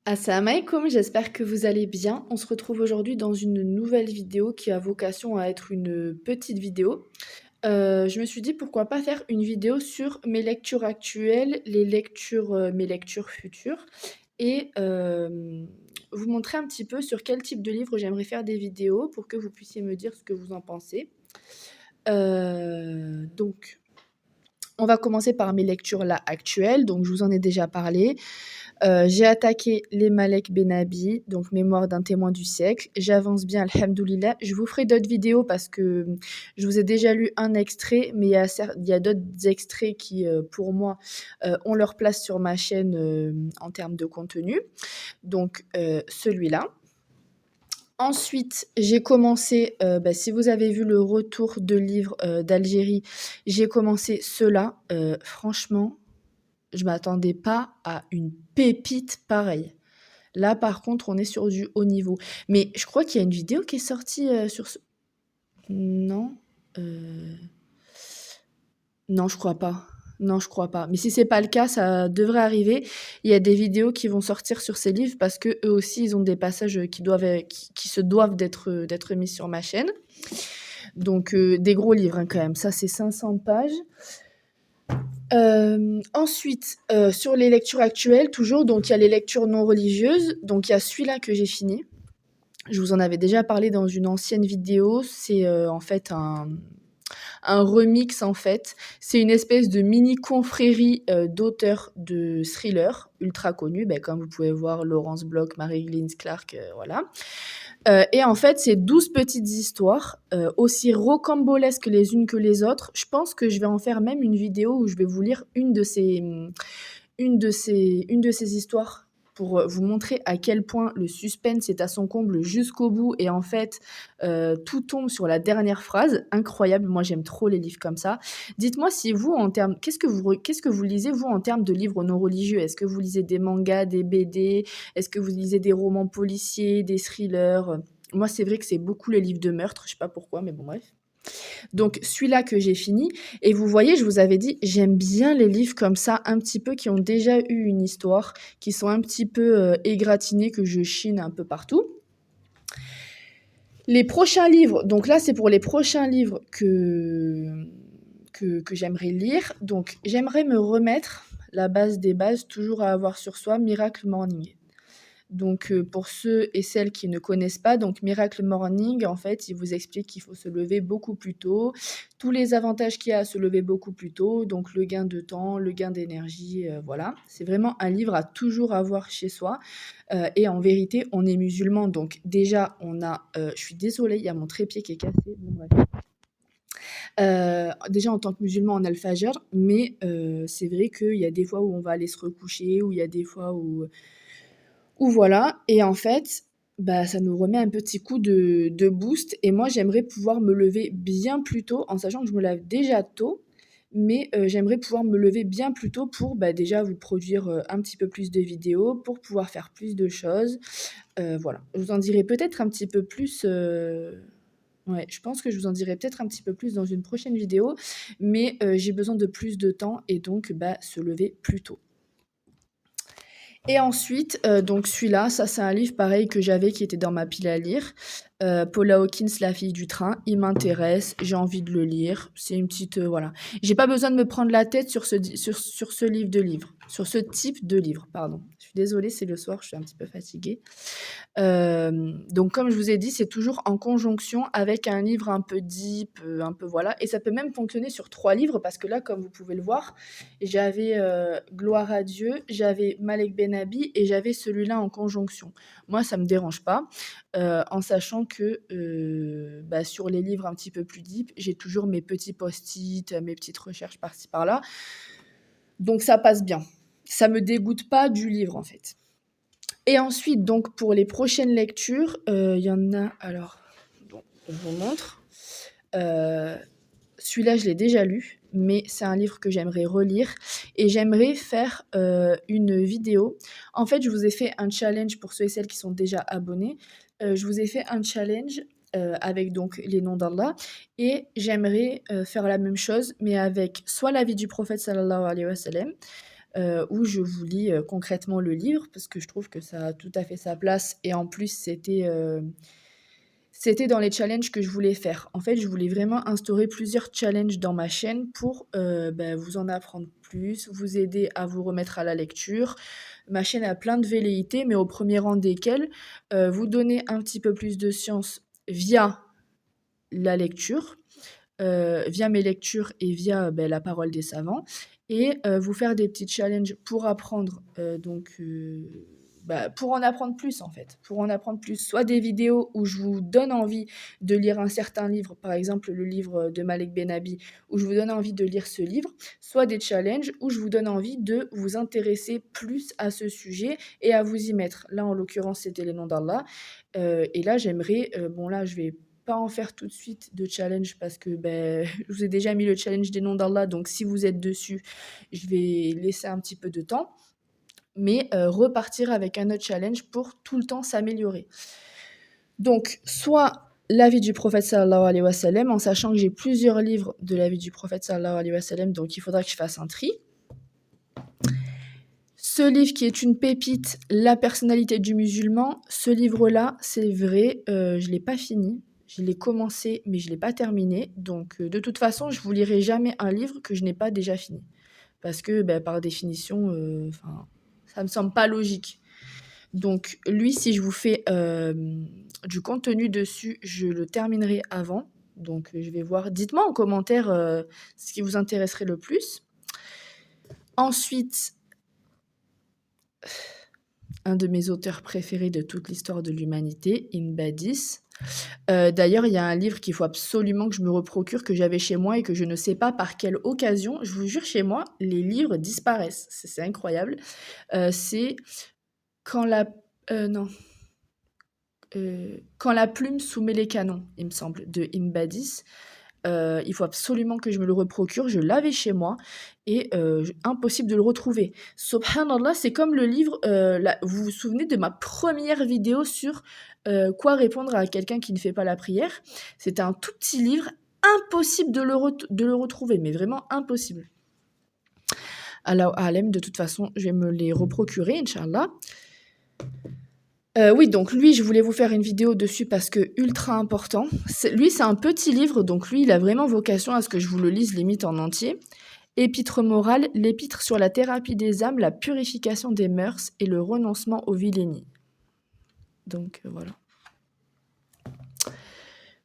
Assalamu alaikum, j'espère que vous allez bien. On se retrouve aujourd'hui dans une nouvelle vidéo qui a vocation à être une petite vidéo. Je me suis dit pourquoi pas faire une vidéo sur mes lectures actuelles, mes lectures futures et vous montrer un petit peu sur quel type de livre j'aimerais faire des vidéos pour que vous puissiez me dire ce que vous en pensez. Donc on va commencer par mes lectures là actuelles, donc je vous en ai déjà parlé. J'ai attaqué les Malek Benabi, donc Mémoire d'un témoin du siècle. J'avance bien, alhamdoulilah. Je vous ferai d'autres vidéos parce que je vous ai déjà lu un extrait, mais il y a d'autres extraits qui, pour moi, ont leur place sur ma chaîne en termes de contenu. Donc, celui-là. Ensuite, j'ai commencé, si vous avez vu le retour de livres d'Algérie, j'ai commencé ceux-là. Franchement, je m'attendais pas à une pépite pareille. Là, par contre, on est sur du haut niveau. Mais je crois qu'il y a une vidéo qui est sortie sur ce... Non, euh, non, je crois pas. Non, je crois pas. Mais si c'est pas le cas, ça devrait arriver. Il y a des vidéos qui vont sortir sur ces livres parce que eux aussi, ils ont des passages qui se doivent d'être mis sur ma chaîne. Donc, des gros livres hein, quand même. Ça, c'est 500 pages. Ensuite, sur les lectures actuelles, toujours, donc il y a les lectures non religieuses. Donc, il y a celui-là que j'ai fini. Je vous en avais déjà parlé dans une ancienne vidéo. C'est en fait un remix en fait. C'est une espèce de mini confrérie d'auteurs de thrillers ultra connus, comme vous pouvez voir Laurence Bloch, Mary Glynn Clark, voilà. Et en fait, c'est 12 petites histoires, aussi rocambolesques les unes que les autres. Je pense que je vais en faire même une vidéo où je vais vous lire une de ces histoires pour vous montrer à quel point le suspense est à son comble jusqu'au bout et en fait, tout tombe sur la dernière phrase. Incroyable, moi j'aime trop les livres comme ça. Dites-moi si vous, en termes, qu'est-ce que vous lisez vous en termes de livres non religieux? Est-ce que vous lisez des mangas, des BD? Est-ce que vous lisez des romans policiers, des thrillers? Moi, c'est vrai que c'est beaucoup les livres de meurtre, je sais pas pourquoi, mais bon bref. Donc celui-là que j'ai fini et vous voyez, je vous avais dit, j'aime bien les livres comme ça, un petit peu qui ont déjà eu une histoire, qui sont un petit peu, égratignés, que je chine un peu partout. Les prochains livres, donc là, c'est pour les prochains livres que j'aimerais lire. Donc j'aimerais me remettre la base des bases, toujours à avoir sur soi, Miracle Morning. Donc, pour ceux et celles qui ne connaissent pas, donc Miracle Morning, en fait, il vous explique qu'il faut se lever beaucoup plus tôt, tous les avantages qu'il y a à se lever beaucoup plus tôt, donc le gain de temps, le gain d'énergie, voilà. C'est vraiment un livre à toujours avoir chez soi, et en vérité, on est musulman, donc déjà, on a, je suis désolée, il y a mon trépied qui est cassé, bon bref. Déjà en tant que musulman, on a le fajr, mais c'est vrai qu'il y a des fois où on va aller se recoucher, où il y a des fois où voilà, et en fait, ça nous remet un petit coup de boost et moi, j'aimerais pouvoir me lever bien plus tôt en sachant que je me lève déjà tôt, mais j'aimerais pouvoir me lever bien plus tôt pour, déjà vous produire, un petit peu plus de vidéos, pour pouvoir faire plus de choses, voilà. Je vous en dirai peut-être un petit peu plus, ouais, je pense que je vous en dirai peut-être un petit peu plus dans une prochaine vidéo, mais j'ai besoin de plus de temps et donc, se lever plus tôt. Et ensuite, donc celui-là, ça c'est un livre pareil que j'avais qui était dans ma pile à lire. Paula Hawkins, La fille du train, il m'intéresse, j'ai envie de le lire. C'est une petite, voilà. J'ai pas besoin de me prendre la tête sur ce livre, sur ce type de livre, pardon. Je suis désolée, c'est le soir, je suis un petit peu fatiguée. Donc comme je vous ai dit, c'est toujours en conjonction avec un livre un peu deep, un peu voilà, et ça peut même fonctionner sur 3 livres parce que là, comme vous pouvez le voir, j'avais, Gloire à Dieu, j'avais Malek Benabi et j'avais celui-là en conjonction. Moi, ça me dérange pas, en sachant que, sur les livres un petit peu plus deep, j'ai toujours mes petits post-it, mes petites recherches par-ci par-là, donc ça passe bien. Ça me dégoûte pas du livre, en fait. Et ensuite, donc pour les prochaines lectures, il y en a alors, bon, je vous montre. Celui-là, je l'ai déjà lu, mais c'est un livre que j'aimerais relire et j'aimerais faire, une vidéo. En fait, je vous ai fait un challenge pour ceux et celles qui sont déjà abonnés. Je vous ai fait un challenge, avec donc les noms d'Allah et j'aimerais, faire la même chose, mais avec soit la vie du prophète sallallahu alayhi wa sallam, où je vous lis, concrètement le livre parce que je trouve que ça a tout à fait sa place et en plus c'était dans les challenges que je voulais faire. En fait, je voulais vraiment instaurer plusieurs challenges dans ma chaîne pour, vous en apprendre plus, vous aider à vous remettre à la lecture. Ma chaîne a plein de velléités, mais au premier rang desquelles, vous donner un petit peu plus de science via la lecture, via mes lectures et via, la parole des savants et vous faire des petits challenges pour apprendre, pour en apprendre plus, en fait, pour en apprendre plus. Soit des vidéos où je vous donne envie de lire un certain livre, par exemple le livre, de Malek Benabi, où je vous donne envie de lire ce livre, soit des challenges où je vous donne envie de vous intéresser plus à ce sujet et à vous y mettre. Là, en l'occurrence, c'était les noms d'Allah, et là, j'aimerais, bon là, je vais pas en faire tout de suite de challenge parce que, je vous ai déjà mis le challenge des noms d'Allah, donc si vous êtes dessus, je vais laisser un petit peu de temps, mais repartir avec un autre challenge pour tout le temps s'améliorer. Donc, soit la vie du prophète sallallahu alayhi wa sallam, en sachant que j'ai plusieurs livres de la vie du prophète sallallahu alayhi wa sallam, donc il faudra que je fasse un tri. Ce livre qui est une pépite, La personnalité du musulman, ce livre-là, c'est vrai, je l'ai pas fini. Je l'ai commencé, mais je l'ai pas terminé. Donc, de toute façon, je vous lirai jamais un livre que je n'ai pas déjà fini. Parce que, par définition, ça me semble pas logique. Donc lui, si je vous fais, du contenu dessus, je le terminerai avant. Donc, je vais voir. Dites-moi en commentaire, ce qui vous intéresserait le plus. Ensuite, un de mes auteurs préférés de toute l'histoire de l'humanité, Ibn Badis. D'ailleurs, il y a un livre qu'il faut absolument que je me reprocure, que j'avais chez moi et que je ne sais pas par quelle occasion. Je vous jure, chez moi, les livres disparaissent. C'est incroyable. C'est quand la... non. Quand la plume soumet les canons, il me semble, de Ibn Badis. Il faut absolument que je me le reprocure. Je l'avais chez moi et impossible de le retrouver. Subhanallah, c'est comme le livre, vous vous souvenez de ma première vidéo sur quoi répondre à quelqu'un qui ne fait pas la prière? C'était un tout petit livre, impossible de le retrouver, mais vraiment impossible. Allah a'lam, de toute façon, je vais me les reprocurer, Inch'Allah. Oui, donc lui, je voulais vous faire une vidéo dessus parce que ultra important. Lui, c'est un petit livre, donc lui, il a vraiment vocation à ce que je vous le lise limite en entier. Épître morale, l'épître sur la thérapie des âmes, la purification des mœurs et le renoncement aux vilainies. Donc voilà.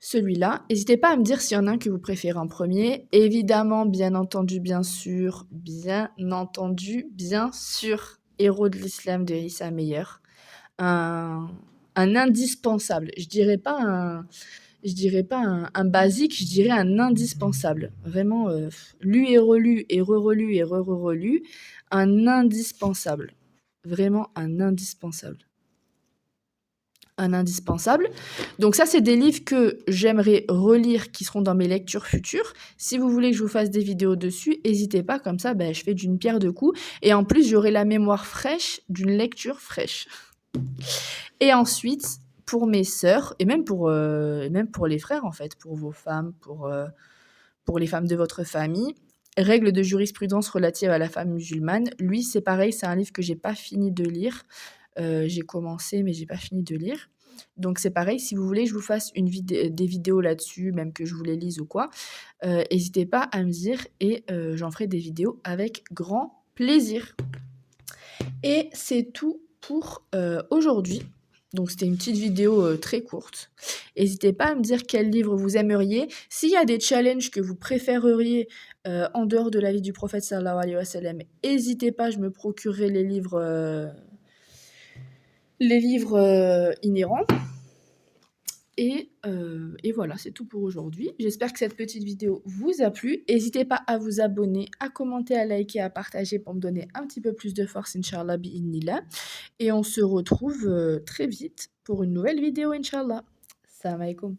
Celui-là, n'hésitez pas à me dire s'il y en a un que vous préférez en premier. Évidemment, bien entendu, bien sûr, Héros de l'islam de Issa Meyer. Un indispensable. Je dirais pas un basique, je dirais un indispensable. Vraiment, lu et relu et re-relu et re-relu, un indispensable. Vraiment un indispensable. Un indispensable. Donc ça, c'est des livres que j'aimerais relire qui seront dans mes lectures futures. Si vous voulez que je vous fasse des vidéos dessus, n'hésitez pas, comme ça, je fais d'une pierre deux coups. Et en plus, j'aurai la mémoire fraîche d'une lecture fraîche. Et ensuite, pour mes sœurs, et même pour les frères, en fait, pour vos femmes, pour les femmes de votre famille, Règles de jurisprudence relatives à la femme musulmane. Lui, c'est pareil, c'est un livre que j'ai pas fini de lire. J'ai commencé, mais j'ai pas fini de lire. Donc c'est pareil, si vous voulez que je vous fasse des vidéos là-dessus, même que je vous les lise ou quoi, n'hésitez pas à me dire et j'en ferai des vidéos avec grand plaisir. Et c'est tout pour aujourd'hui. Donc c'était une petite vidéo très courte. N'hésitez pas à me dire quel livre vous aimeriez. S'il y a des challenges que vous préféreriez en dehors de la vie du prophète sallallahu alayhi wa sallam, n'hésitez pas, je me procurerai les livres inhérents. Et voilà, c'est tout pour aujourd'hui. J'espère que cette petite vidéo vous a plu. N'hésitez pas à vous abonner, à commenter, à liker, à partager pour me donner un petit peu plus de force, Inch'Allah, bi'idhnillah. Et on se retrouve très vite pour une nouvelle vidéo, Inch'Allah. Salam alaikum.